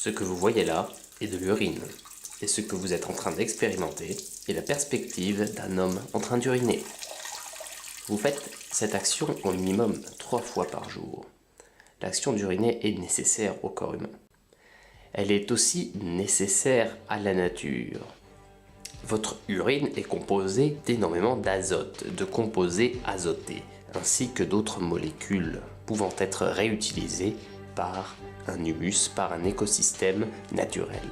Ce que vous voyez là est de l'urine. Et ce que vous êtes en train d'expérimenter est la perspective d'un homme en train d'uriner. Vous faites cette action au minimum 3 fois par jour. L'action d'uriner est nécessaire au corps humain. Elle est aussi nécessaire à la nature. Votre urine est composée d'énormément d'azote, de composés azotés, ainsi que d'autres molécules pouvant être réutilisées par un humus, par un écosystème naturel.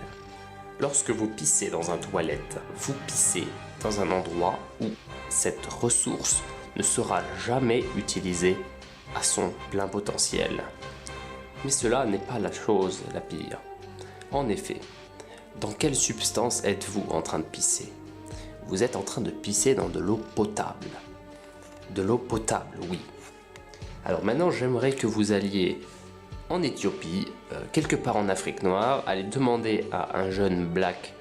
Lorsque vous pissez dans une toilette, vous pissez dans un endroit où cette ressource ne sera jamais utilisée à son plein potentiel. Mais cela n'est pas la chose la pire. En effet, dans quelle substance êtes-vous en train de pisser? Vous êtes en train de pisser dans de l'eau potable. De l'eau potable, oui. Alors maintenant, j'aimerais que vous alliez en Éthiopie, quelque part en Afrique noire, aller demander à un jeune black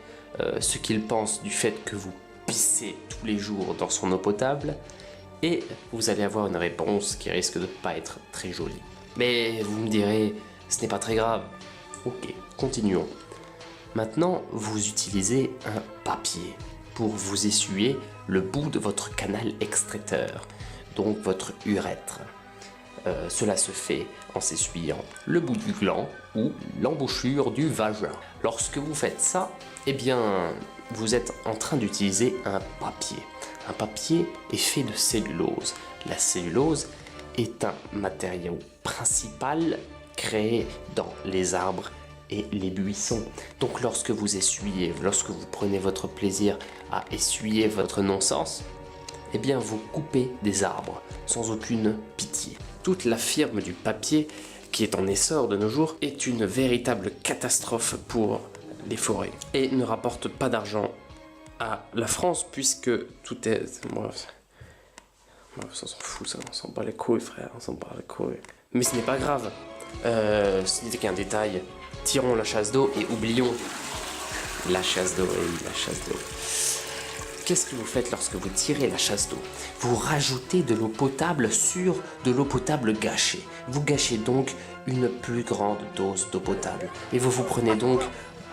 ce qu'il pense du fait que vous pissez tous les jours dans son eau potable, et vous allez avoir une réponse qui risque de ne pas être très jolie. Mais vous me direz, ce n'est pas très grave. Ok, continuons. Maintenant, vous utilisez un papier pour vous essuyer le bout de votre canal excréteur, donc votre urètre. Cela se fait en s'essuyant le bout du gland ou l'embouchure du vagin. Lorsque vous faites ça, eh bien, vous êtes en train d'utiliser un papier. Un papier est fait de cellulose. La cellulose est un matériau principal créé dans les arbres et les buissons. Donc lorsque vous essuyez, lorsque vous prenez votre plaisir à essuyer votre non-sens, eh bien vous coupez des arbres sans aucune pitié. Toute la firme du papier qui est en essor de nos jours est une véritable catastrophe pour les forêts et ne rapporte pas d'argent à la France puisque tout est... Bref, ça s'en fout, ça, on s'en bat les couilles frère, on s'en bat les couilles. Mais ce n'est pas grave, ce n'était qu'un détail. Tirons la chasse d'eau et oublions la chasse d'eau, et la chasse d'eau. Qu'est-ce que vous faites lorsque vous tirez la chasse d'eau? Vous rajoutez de l'eau potable sur de l'eau potable gâchée. Vous gâchez donc une plus grande dose d'eau potable. Et vous vous prenez donc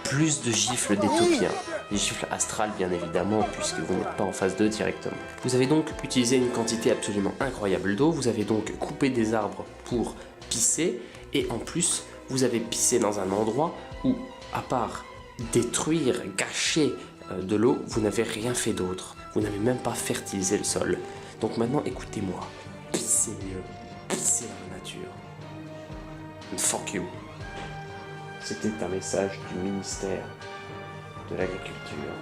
plus de gifles d'éthiopiens. Les gifles astrales bien évidemment, puisque vous n'êtes pas en phase 2 directement. Vous avez donc utilisé une quantité absolument incroyable d'eau. Vous avez donc coupé des arbres pour pisser. Et en plus, vous avez pissé dans un endroit où, à part détruire, gâcher de l'eau, vous n'avez rien fait d'autre. Vous n'avez même pas fertilisé le sol. Donc maintenant, écoutez-moi. Pissez mieux. Pissez dans la nature. And fuck you. C'était un message du ministère de l'Agriculture.